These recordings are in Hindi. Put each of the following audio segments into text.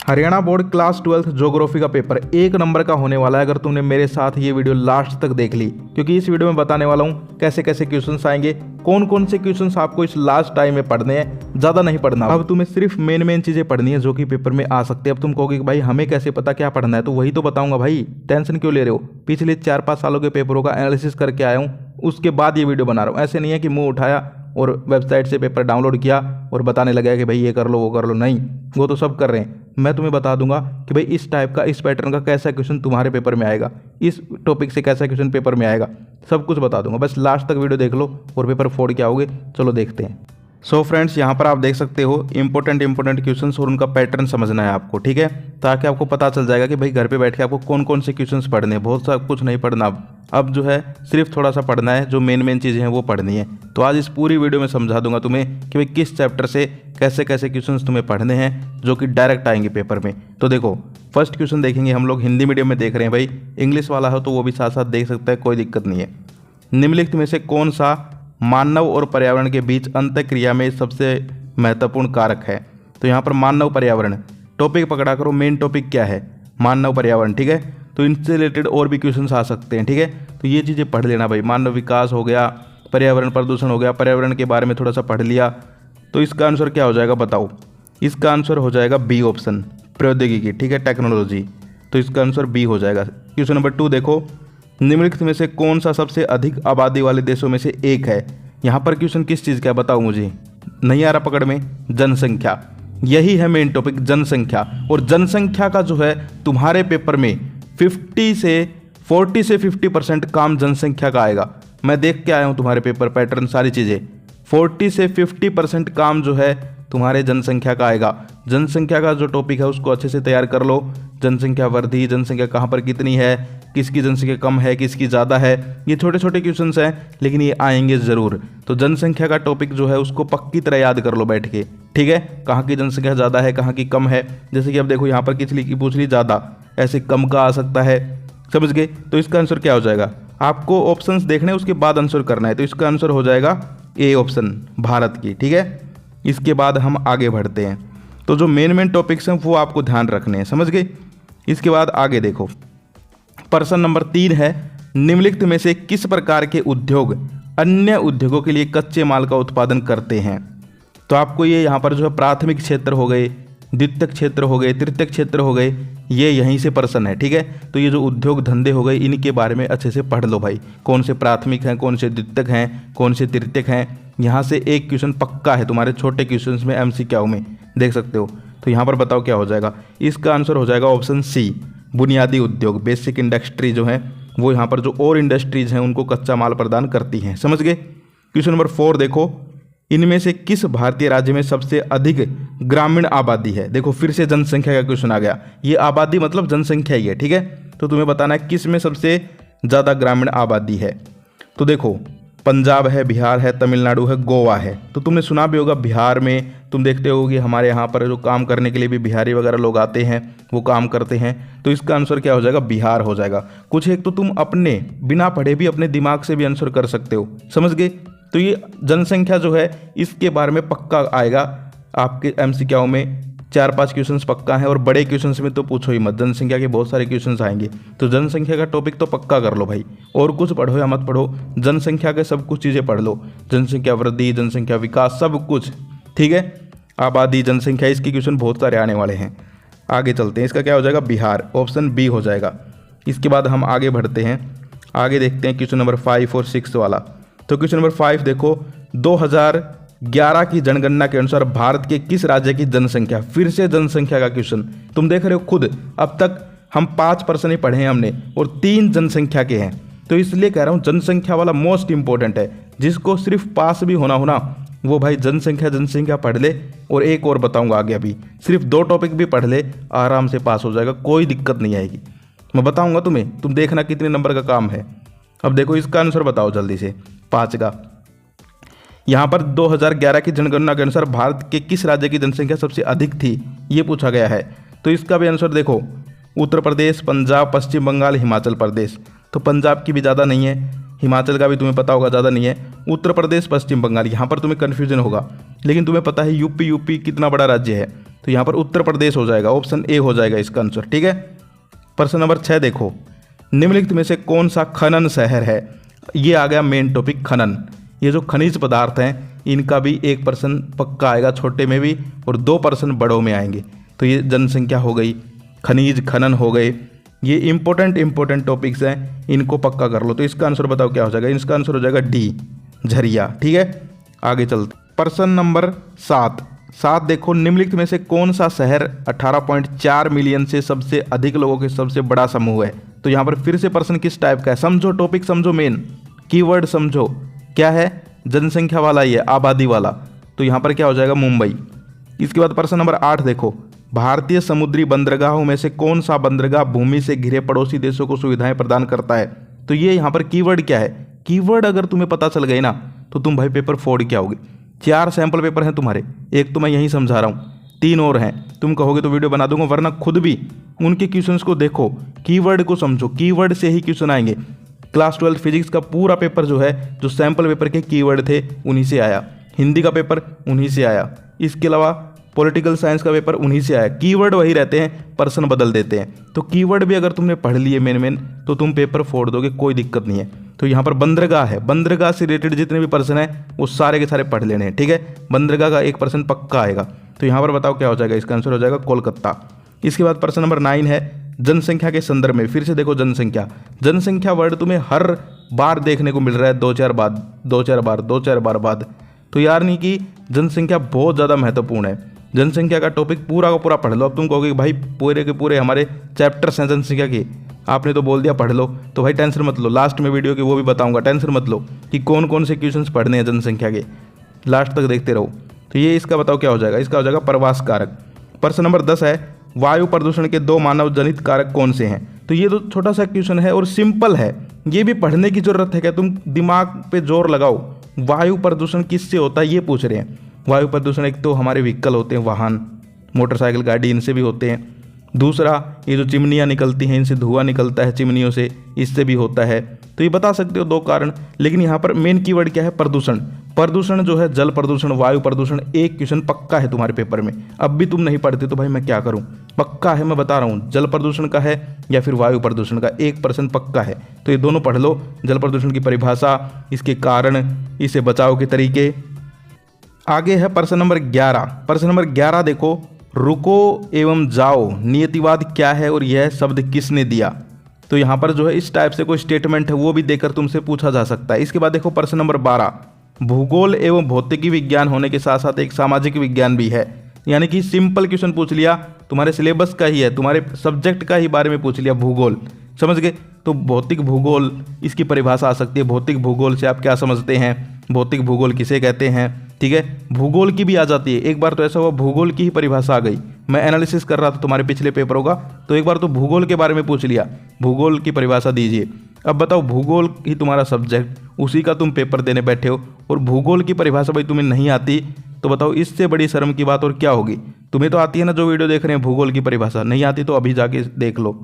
Haryana board class 12th geography का पेपर 1 नंबर का होने वाला है अगर तुमने मेरे साथ ये वीडियो लास्ट तक देख ली, क्योंकि इस वीडियो में बताने वाला हूँ कैसे कैसे क्वेश्चंस आएंगे, कौन कौन से क्वेश्चंस आपको इस लास्ट टाइम में पढ़ने हैं, ज़्यादा नहीं पढ़ना। अब तुम्हें सिर्फ मेन चीज़ें पढ़नी है जो कि पेपर में आ सकती है। अब तुम कहोगे कि भाई हमें कैसे पता क्या पढ़ना है, तो वही तो बताऊंगा भाई, टेंशन क्यों ले रहे हो। पिछले 4-5 सालों के पेपरों का एनालिसिस करके आया हूँ, उसके बाद ये वीडियो बना रहा हूँ। ऐसे नहीं है कि मुंह उठाया और वेबसाइट से पेपर डाउनलोड किया और बताने लगा कि भाई ये कर लो वो कर लो। नहीं, वो तो सब कर रहे हैं। मैं तुम्हें बता दूंगा कि भाई इस टाइप का, इस पैटर्न का कैसा क्वेश्चन तुम्हारे पेपर में आएगा, इस टॉपिक से कैसा क्वेश्चन पेपर में आएगा, सब कुछ बता दूंगा। बस लास्ट तक वीडियो देख लो और पेपर फोड़ के आओगे। चलो देखते हैं। सो फ्रेंड्स, यहाँ पर आप देख सकते हो इंपॉर्टेंट क्वेश्चंस और उनका पैटर्न समझना है आपको, ठीक है, ताकि आपको पता चल जाएगा कि भाई घर पे बैठ के आपको कौन कौन से क्वेश्चंस पढ़ने हैं। बहुत सा कुछ नहीं पढ़ना, अब जो है सिर्फ थोड़ा सा पढ़ना है, जो मेन चीज़ें हैं वो पढ़नी है। तो आज इस पूरी वीडियो में समझा दूंगा तुम्हें कि भाई किस चैप्टर से कैसे कैसे क्वेश्चंस तुम्हें पढ़ने हैं जो कि डायरेक्ट आएंगे पेपर में। तो देखो, फर्स्ट क्वेश्चन देखेंगे हम लोग, हिंदी मीडियम में देख रहे हैं भाई, इंग्लिश वाला हो तो वो भी साथ साथ देख सकता है, कोई दिक्कत नहीं है। निम्नलिखित में से कौन सा मानव और पर्यावरण के बीच अंतःक्रिया में सबसे महत्वपूर्ण कारक है। तो यहाँ पर मानव पर्यावरण टॉपिक पकड़ा करो, मेन टॉपिक क्या है, मानव पर्यावरण, ठीक है। तो इनसे रिलेटेड और भी क्वेश्चंस आ सकते हैं, ठीक है। तो ये चीज़ें पढ़ लेना भाई, मानव विकास हो गया, पर्यावरण प्रदूषण हो गया, पर्यावरण के बारे में थोड़ा सा पढ़ लिया। तो इसका आंसर क्या हो जाएगा बताओ। इसका आंसर हो जाएगा बी ऑप्शन, प्रौद्योगिकी, ठीक है, टेक्नोलॉजी। तो इसका आंसर बी हो जाएगा। क्वेश्चन नंबर 2 देखो, निम्नलिखित में से कौन सा सबसे अधिक आबादी वाले देशों में से एक है। यहाँ पर क्वेश्चन किस चीज़ का है बताओ मुझे, नहीं आ रहा पकड़ में, जनसंख्या। यही है मेन टॉपिक, जनसंख्या। और जनसंख्या का जो है तुम्हारे पेपर में 40 से 50% काम जनसंख्या का आएगा। मैं देख के आया हूँ तुम्हारे पेपर पैटर्न, सारी चीज़ें, 40 से 50% काम जो है तुम्हारे जनसंख्या का आएगा। जनसंख्या का जो टॉपिक है उसको अच्छे से तैयार कर लो। जनसंख्या वृद्धि, जनसंख्या कहाँ पर कितनी है, किसकी जनसंख्या कम है, किसकी ज़्यादा है, ये छोटे छोटे क्वेश्चंस हैं लेकिन ये आएंगे ज़रूर। तो जनसंख्या का टॉपिक जो है उसको पक्की तरह याद कर लो बैठ के, ठीक है। कहाँ की जनसंख्या ज़्यादा है, कहाँ की कम है। जैसे कि अब देखो यहाँ पर किसली की पूछ ली, ज़्यादा, ऐसे कम का आ सकता है, समझ गए। तो इसका आंसर क्या हो जाएगा, आपको ऑप्शंस देखने उसके बाद आंसर करना है। तो इसका आंसर हो जाएगा ए ऑप्शन, भारत की, ठीक है। इसके बाद हम आगे बढ़ते हैं। तो जो मेन टॉपिक्स हैं वो आपको ध्यान रखने हैं, समझ गए। इसके बाद आगे देखो, प्रश्न नंबर 3 है, निम्नलिखित में से किस प्रकार के उद्योग अन्य उद्योगों के लिए कच्चे माल का उत्पादन करते हैं। तो आपको ये यहाँ पर जो है प्राथमिक क्षेत्र हो गए, द्वितीयक क्षेत्र हो गए, तृतीयक क्षेत्र हो गए, ये यहीं से प्रश्न है, ठीक है। तो ये जो उद्योग धंधे हो गए इनके बारे में अच्छे से पढ़ लो भाई, कौन से प्राथमिक हैं, कौन से द्वितीयक हैं, कौन से तृतीयक हैं। यहाँ से एक क्वेश्चन पक्का है तुम्हारे छोटे क्वेश्चंस में, MCQ में देख सकते हो। तो यहाँ पर बताओ क्या हो जाएगा। इसका आंसर हो जाएगा ऑप्शन सी, बुनियादी उद्योग, बेसिक इंडस्ट्री जो है वो यहाँ पर जो और इंडस्ट्रीज हैं उनको कच्चा माल प्रदान करती हैं, समझ गए। क्वेश्चन नंबर 4 देखो, इनमें से किस भारतीय राज्य में सबसे अधिक ग्रामीण आबादी है। देखो फिर से जनसंख्या का क्वेश्चन आ गया, ये आबादी मतलब जनसंख्या ही है, ठीक है। तो तुम्हें बताना है किस में सबसे ज़्यादा ग्रामीण आबादी है। तो देखो, पंजाब है, बिहार है, तमिलनाडु है, गोवा है। तो तुमने सुना भी होगा बिहार में, तुम देखते हो कि हमारे यहाँ पर जो काम करने के लिए भी बिहारी वगैरह लोग आते हैं, वो काम करते हैं। तो इसका आंसर क्या हो जाएगा, बिहार हो जाएगा। कुछ एक तो तुम अपने बिना पढ़े भी अपने दिमाग से भी आंसर कर सकते हो, समझ गए। तो ये जनसंख्या जो है इसके बारे में पक्का आएगा आपके MCQ में, 4-5 क्वेश्चंस पक्का हैं। और बड़े क्वेश्चंस में तो पूछो ही मत, जनसंख्या के बहुत सारे क्वेश्चंस आएंगे। तो जनसंख्या का टॉपिक तो पक्का कर लो भाई, और कुछ पढ़ो या मत पढ़ो, जनसंख्या के सब कुछ चीज़ें पढ़ लो, जनसंख्या वृद्धि, जनसंख्या विकास, सब कुछ, ठीक है। आबादी, जनसंख्या, इसके क्वेश्चन बहुत सारे आने वाले हैं। आगे चलते हैं, इसका क्या हो जाएगा, बिहार, ऑप्शन बी हो जाएगा। इसके बाद हम आगे बढ़ते हैं, आगे देखते हैं क्वेश्चन नंबर 5 और 6 वाला। तो क्वेश्चन नंबर 5 देखो, 2011 की जनगणना के अनुसार भारत के किस राज्य की जनसंख्या, फिर से जनसंख्या का क्वेश्चन। तुम देख रहे हो खुद, अब तक हम 5% ही पढ़े हैं हमने और 3 जनसंख्या के हैं। तो इसलिए कह रहा हूँ जनसंख्या वाला मोस्ट इंपॉर्टेंट है, जिसको सिर्फ पास भी होना होना वो भाई जनसंख्या पढ़ ले। और एक और बताऊंगा आगे, अभी सिर्फ 2 टॉपिक भी पढ़ ले, आराम से पास हो जाएगा, कोई दिक्कत नहीं आएगी। मैं बताऊंगा तुम्हें, तुम देखना कितने नंबर का काम है। अब देखो इसका आंसर बताओ जल्दी से, 5 का। यहाँ पर 2011 की जनगणना के अनुसार भारत के किस राज्य की जनसंख्या सबसे अधिक थी, ये पूछा गया है। तो इसका भी आंसर देखो, उत्तर प्रदेश, पंजाब, पश्चिम बंगाल, हिमाचल प्रदेश। तो पंजाब की भी ज़्यादा नहीं है, हिमाचल का भी तुम्हें पता होगा ज़्यादा नहीं है, उत्तर प्रदेश, पश्चिम बंगाल, यहाँ पर तुम्हें कन्फ्यूजन होगा, लेकिन तुम्हें पता है यूपी कितना बड़ा राज्य है, तो यहाँ पर उत्तर प्रदेश हो जाएगा, ऑप्शन ए हो जाएगा इसका आंसर। ठीक है। प्रश्न नंबर 6 देखो, निम्नलिखित में से कौन सा खनन शहर है। ये आ गया मेन टॉपिक खनन। ये जो खनिज पदार्थ हैं इनका भी 1% पक्का आएगा, छोटे में भी, और 2% बड़ों में आएंगे। तो ये जनसंख्या हो गई, खनिज खनन हो गए, ये इंपॉर्टेंट टॉपिक्स हैं, इनको पक्का कर लो। तो इसका आंसर बताओ क्या हो जाएगा। इसका आंसर हो जाएगा डी, झरिया। ठीक है, आगे चलते। प्रश्न नंबर 7 देखो, निम्नलिखित में से कौन सा शहर 18.4 मिलियन से सबसे अधिक लोगों के सबसे बड़ा समूह है। तो यहाँ पर फिर से प्रश्न किस टाइप का है, समझो टॉपिक, समझो मेन कीवर्ड, समझो क्या है, जनसंख्या वाला, ये आबादी वाला। तो यहाँ पर क्या हो जाएगा, मुंबई। इसके बाद प्रश्न नंबर 8 देखो, भारतीय समुद्री बंदरगाहों में से कौन सा बंदरगाह भूमि से घिरे पड़ोसी देशों को सुविधाएं प्रदान करता है। तो ये यहाँ पर कीवर्ड क्या है, कीवर्ड अगर तुम्हें पता चल गए ना तो तुम भाई पेपर फोड़ के आओगे। 4 सैंपल पेपर हैं तुम्हारे, एक तो मैं यहीं समझा रहा हूँ, 3 और हैं। तुम कहोगे तो वीडियो बना दूंगा, वरना खुद भी उनके क्वेश्चंस को देखो, कीवर्ड को समझो, कीवर्ड से ही क्वेश्चन आएंगे। क्लास 12 फिजिक्स का पूरा पेपर जो है, जो सैंपल पेपर के कीवर्ड थे उन्हीं से आया, हिंदी का पेपर उन्हीं से आया, इसके अलावा पॉलिटिकल साइंस का पेपर उन्हीं से आया। कीवर्ड वही रहते हैं, पर्सन बदल देते हैं। तो कीवर्ड भी अगर तुमने पढ़ लिए मेन तो तुम पेपर फोड़ दोगे, कोई दिक्कत नहीं है। तो यहाँ पर बंदरगाह है, बंदरगाह से रिलेटेड जितने भी पर्सन हैं वो सारे के सारे पढ़ लेने हैं। ठीक है, बंदरगाह का 1% पक्का आएगा। तो यहाँ पर बताओ क्या हो जाएगा, इसका आंसर हो जाएगा कोलकाता। इसके बाद प्रश्न नंबर 9 है, जनसंख्या के संदर्भ में। फिर से देखो जनसंख्या वर्ड तुम्हें हर बार देखने को मिल रहा है, 2-4 बार बाद। तो यार नहीं कि जनसंख्या बहुत ज़्यादा महत्वपूर्ण है। जनसंख्या का टॉपिक पूरा का पूरा पढ़ लो। अब तुम कहोगे कि भाई पूरे के पूरे हमारे चैप्टर्स हैं जनसंख्या के, आपने तो बोल दिया पढ़ लो। तो भाई टेंशन मत लो, लास्ट में वीडियो की वो भी बताऊंगा, टेंशन मत लो कि कौन कौन से क्वेश्चंस पढ़ने हैं जनसंख्या के, लास्ट तक देखते रहो। तो ये इसका बताओ क्या हो जाएगा, इसका हो जाएगा प्रवास कारक। प्रश्न नंबर 10 है, वायु प्रदूषण के 2 मानव जनित कारक कौन से हैं। तो ये तो छोटा सा क्वेश्चन है और सिंपल है, ये भी पढ़ने की जरूरत है क्या, तुम दिमाग पे जोर लगाओ। वायु प्रदूषण किससे होता है ये पूछ रहे हैं। वायु प्रदूषण एक तो हमारे व्हीकल होते हैं, वाहन, मोटरसाइकिल, गाड़ी, इनसे भी होते हैं। दूसरा ये जो चिमनियाँ निकलती हैं, इनसे धुआं निकलता है चिमनियों से, इससे भी होता है। तो ये बता सकते हो 2 कारण। लेकिन यहाँ पर मेन कीवर्ड क्या है, प्रदूषण। प्रदूषण जो है, जल प्रदूषण, वायु प्रदूषण, एक क्वेश्चन पक्का है तुम्हारे पेपर में। अब भी तुम नहीं पढ़ते तो भाई मैं क्या करूँ, पक्का है, मैं बता रहा हूँ, जल प्रदूषण का है या फिर वायु प्रदूषण का, 1% पक्का है। तो ये दोनों पढ़ लो, जल प्रदूषण की परिभाषा, इसके कारण, इसे बचाव के तरीके। आगे है प्रश्न नंबर 11। प्रश्न नंबर 11 देखो, रुको एवं जाओ नियतिवाद क्या है और यह शब्द किसने दिया। तो यहाँ पर जो है इस टाइप से कोई स्टेटमेंट है वो भी देकर तुमसे पूछा जा सकता है। इसके बाद देखो प्रश्न नंबर 12, भूगोल एवं भौतिकी विज्ञान होने के साथ साथ एक सामाजिक विज्ञान भी है। यानी कि सिंपल क्वेश्चन पूछ लिया, तुम्हारे सिलेबस का ही है, तुम्हारे सब्जेक्ट का ही बारे में पूछ लिया, भूगोल, समझ गए। तो भौतिक भूगोल, इसकी परिभाषा आ सकती है, भौतिक भूगोल से आप क्या समझते हैं, भौतिक भूगोल किसे कहते हैं। ठीक है, भूगोल की भी आ जाती है। एक बार तो ऐसा हुआ भूगोल की ही परिभाषा आ गई, मैं एनालिसिस कर रहा था तुम्हारे पिछले पेपरों का, तो एक बार तो भूगोल के बारे में पूछ लिया, भूगोल की परिभाषा दीजिए। अब बताओ, भूगोल ही तुम्हारा सब्जेक्ट, उसी का तुम पेपर देने बैठे हो और भूगोल की परिभाषा भाई तुम्हें नहीं आती, तो बताओ इससे बड़ी शर्म की बात और क्या होगी। तुम्हें तो आती है ना, जो वीडियो देख रहे हैं, भूगोल की परिभाषा नहीं आती तो अभी जाके देख लो,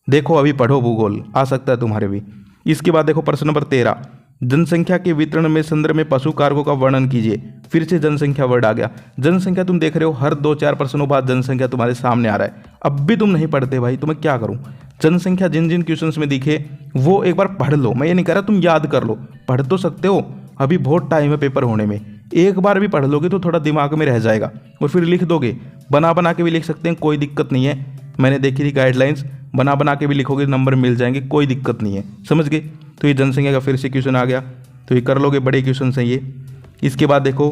देखो अभी पढ़ो, भूगोल आ सकता है तुम्हारे भी। इसके बाद देखो प्रश्न नंबर 13, जनसंख्या के वितरण में संदर्भ में पशु कारकों का वर्णन कीजिए। फिर से जनसंख्या वर्ड आ गया। जनसंख्या तुम देख रहे हो, हर 2-4 प्रश्नों बाद जनसंख्या तुम्हारे सामने आ रहा है। अब भी तुम नहीं पढ़ते भाई, तो मैं क्या करूं। जनसंख्या जिन जिन क्वेश्चंस में दिखे वो एक बार पढ़ लो, मैं ये नहीं कह रहा तुम याद कर लो, पढ़ तो सकते हो, अभी बहुत टाइम है पेपर होने में। एक बार भी पढ़ लोगे तो थोड़ा दिमाग में रह जाएगा और फिर लिख दोगे, बना के भी लिख सकते हैं, कोई दिक्कत नहीं है। मैंने देखी थी गाइडलाइंस, बना के भी लिखोगे नंबर मिल जाएंगे, कोई दिक्कत नहीं है, समझ गए। तो ये जनसंख्या का फिर से क्वेश्चन आ गया, तो ये कर लोगे, बड़े क्वेश्चन हैं ये। इसके बाद देखो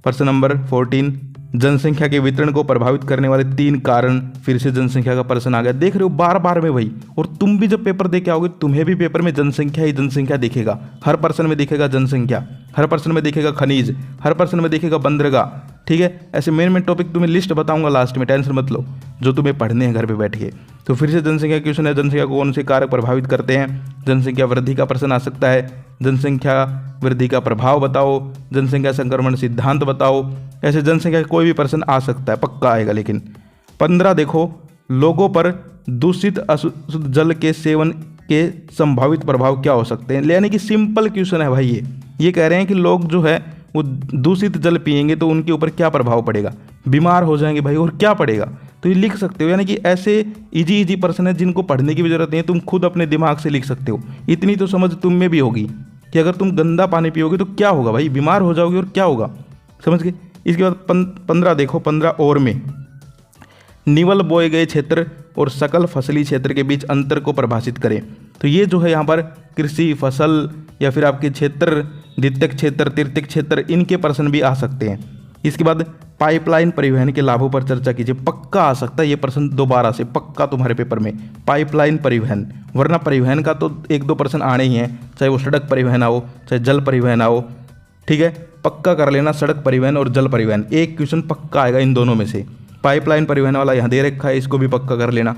प्रश्न नंबर 14, जनसंख्या के वितरण को प्रभावित करने वाले 3 कारण। फिर से जनसंख्या का प्रश्न आ गया, देख रहे हो बार बार में भाई। और तुम भी जब पेपर दे के आओगे, तुम्हें भी पेपर में जनसंख्या ही जनसंख्या दिखेगा, हर पर्सन में दिखेगा जनसंख्या, हर पर्सन में दिखेगा खनिज, हर पर्सन में दिखेगा बंदरगाह। ठीक है, ऐसे मेन टॉपिक तुम्हें लिस्ट बताऊंगा लास्ट में, टेंशन मत लो, जो तुम्हें पढ़ने हैं घर पे बैठ के। तो फिर से जनसंख्या क्वेश्चन है, जनसंख्या को कौन से कारक प्रभावित करते हैं। जनसंख्या वृद्धि का प्रश्न आ सकता है, जनसंख्या वृद्धि का प्रभाव बताओ, जनसंख्या संक्रमण सिद्धांत बताओ। ऐसे जनसंख्या का कोई भी प्रश्न आ सकता है, पक्का आएगा। लेकिन 15 देखो, लोगों पर दूषित अशुद्ध जल के सेवन के संभावित प्रभाव क्या हो सकते हैं। यानी कि सिंपल क्वेश्चन है भाई, ये ये कह रहे हैं कि लोग जो है वो दूषित जल पिएंगे तो उनके ऊपर क्या प्रभाव पड़ेगा, बीमार हो जाएंगे भाई, और क्या पड़ेगा। तो ये लिख सकते हो, यानी कि ऐसे इजी प्रश्न है जिनको पढ़ने की भी जरूरत नहीं है, तुम खुद अपने दिमाग से लिख सकते हो। इतनी तो समझ तुम में भी होगी कि अगर तुम गंदा पानी पियोगे तो क्या होगा भाई, बीमार हो जाओगे और क्या होगा, समझ गए। इसके बाद 15 देखो, 15 और में निवल बोए गए क्षेत्र और सकल फसली क्षेत्र के बीच अंतर को परिभाषित करें। तो ये जो है यहाँ पर कृषि, फसल या फिर आपके क्षेत्र, द्वितीयक क्षेत्र, तृतीयक क्षेत्र, इनके प्रश्न भी आ सकते हैं। इसके बाद पाइपलाइन परिवहन के लाभों पर चर्चा कीजिए। पक्का आ सकता है ये प्रश्न दोबारा से, पक्का तुम्हारे पेपर में पाइपलाइन परिवहन, वरना परिवहन का तो 1-2 प्रश्न आने ही हैं, चाहे वो सड़क परिवहन आओ चाहे जल परिवहन आओ, ठीक है। पक्का कर लेना, सड़क परिवहन और जल परिवहन, एक क्वेश्चन पक्का आएगा इन दोनों में से। पाइपलाइन परिवहन वाला यहाँ दे रखा है, इसको भी पक्का कर लेना।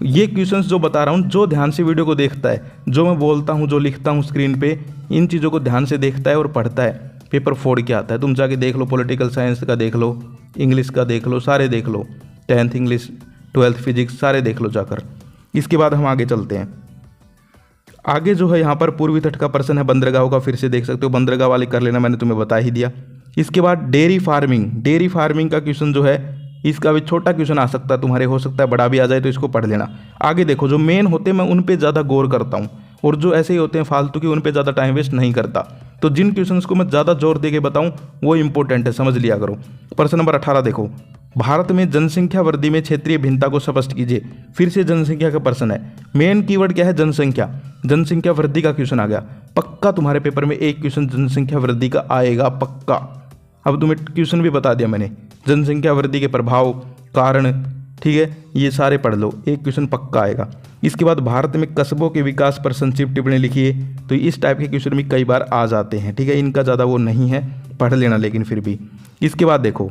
ये क्वेश्चंस जो बता रहा हूँ, जो ध्यान से वीडियो को देखता है, जो मैं बोलता हूँ, जो लिखता हूँ स्क्रीन पे, इन चीज़ों को ध्यान से देखता है और पढ़ता है, पेपर फोड़ के आता है। तुम जाके देख लो, पॉलिटिकल साइंस का देख लो, इंग्लिश का देख लो, सारे देख लो, 10th इंग्लिश, 12th फिजिक्स, सारे देख लो जाकर। इसके बाद हम आगे चलते हैं। आगे जो है यहाँ पर पूर्वी तट का प्रश्न है, बंदरगाहों का फिर से देख सकते हो, बंदरगाह वाले कर लेना, मैंने तुम्हें बता ही दिया। इसके बाद डेयरी फार्मिंग का क्वेश्चन जो है, इसका भी छोटा क्वेश्चन आ सकता है तुम्हारे, हो सकता है बड़ा भी आ जाए, तो इसको पढ़ लेना। आगे देखो, जो मेन होते हैं मैं उन पे ज़्यादा गौर करता हूँ, और जो ऐसे ही होते हैं फालतू के, उन पे ज़्यादा टाइम वेस्ट नहीं करता। तो जिन क्वेश्चंस को मैं ज़्यादा जोर दे के बताऊँ वो इंपॉर्टेंट है, समझ लिया करो। प्रश्न नंबर 18 देखो, भारत में जनसंख्या वृद्धि में क्षेत्रीय भिन्नता को स्पष्ट कीजिए। फिर से जनसंख्या का प्रश्न है, मेन कीवर्ड क्या है, जनसंख्या। जनसंख्या वृद्धि का क्वेश्चन आ गया, पक्का तुम्हारे पेपर में एक क्वेश्चन जनसंख्या वृद्धि का आएगा, पक्का। अब तुम्हें क्वेश्चन भी बता दिया मैंने, जनसंख्या वृद्धि के प्रभाव, कारण, ठीक है, ये सारे पढ़ लो, एक क्वेश्चन पक्का आएगा। इसके बाद भारत में कस्बों के विकास पर संक्षिप्त टिप्पणी लिखिए। तो इस टाइप के क्वेश्चन भी कई बार आ जाते हैं, ठीक है, इनका ज़्यादा वो नहीं है, पढ़ लेना लेकिन फिर भी। इसके बाद देखो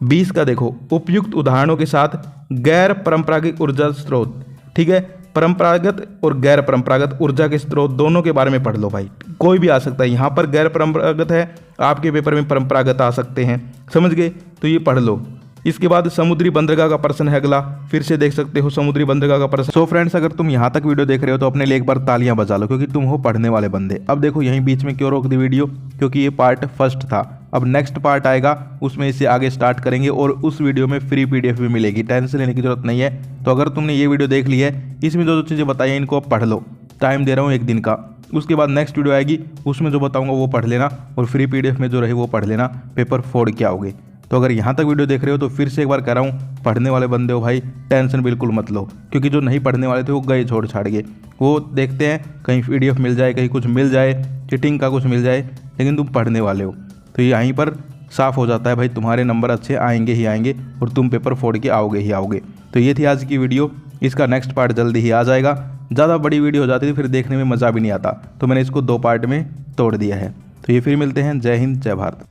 20 का देखो, उपयुक्त उदाहरणों के साथ गैर परंपरागत ऊर्जा स्रोत, ठीक है, परंपरागत और गैर परंपरागत ऊर्जा के स्रोत दोनों के बारे में पढ़ लो भाई, कोई भी आ सकता है। यहाँ पर गैर परंपरागत है, आपके पेपर में परंपरागत आ सकते हैं, समझ गए, तो ये पढ़ लो। इसके बाद समुद्री बंदरगाह का प्रश्न है अगला, फिर से देख सकते हो समुद्री बंदरगाह का प्रश्न। सो फ्रेंड्स, अगर तुम यहाँ तक वीडियो देख रहे हो तो अपने लिए एक बार तालियां बजा लो, क्योंकि तुम हो पढ़ने वाले बंदे। अब देखो यहीं बीच में क्यों रोक दी वीडियो, क्योंकि ये पार्ट फर्स्ट था, अब नेक्स्ट पार्ट आएगा, उसमें इससे आगे स्टार्ट करेंगे, और उस वीडियो में फ्री PDF भी मिलेगी, टेंशन लेने की जरूरत नहीं है। तो अगर तुमने ये वीडियो देख ली है, इसमें जो चीज़ें बताई हैं इनको अब पढ़ लो, टाइम दे रहा हूँ 1 दिन का। उसके बाद नेक्स्ट वीडियो आएगी, उसमें जो बताऊँगा वो पढ़ लेना, और फ्री PDF में जो रहे वो पढ़ लेना, पेपर फोड़ के आओगे। तो अगर यहाँ तक वीडियो देख रहे हो तो फिर से एक बार कह रहा हूँ, पढ़ने वाले बंदे हो भाई, टेंशन बिल्कुल मत लो, क्योंकि जो नहीं पढ़ने वाले थे वो गए छोड़ छाड़ गए, वो देखते हैं कहीं PDF मिल जाए, कहीं कुछ मिल जाए, चिटिंग का कुछ मिल जाए, लेकिन तुम पढ़ने वाले हो तो यहीं पर साफ हो जाता है भाई, तुम्हारे नंबर अच्छे आएंगे ही आएंगे और तुम पेपर फोड़ के आओगे ही आओगे। तो ये थी आज की वीडियो, इसका नेक्स्ट पार्ट जल्दी ही आ जाएगा। ज़्यादा बड़ी वीडियो हो जाती थी फिर देखने में मज़ा भी नहीं आता, तो मैंने इसको 2 पार्ट में तोड़ दिया है। तो ये फिर मिलते हैं, जय हिंद जय भारत।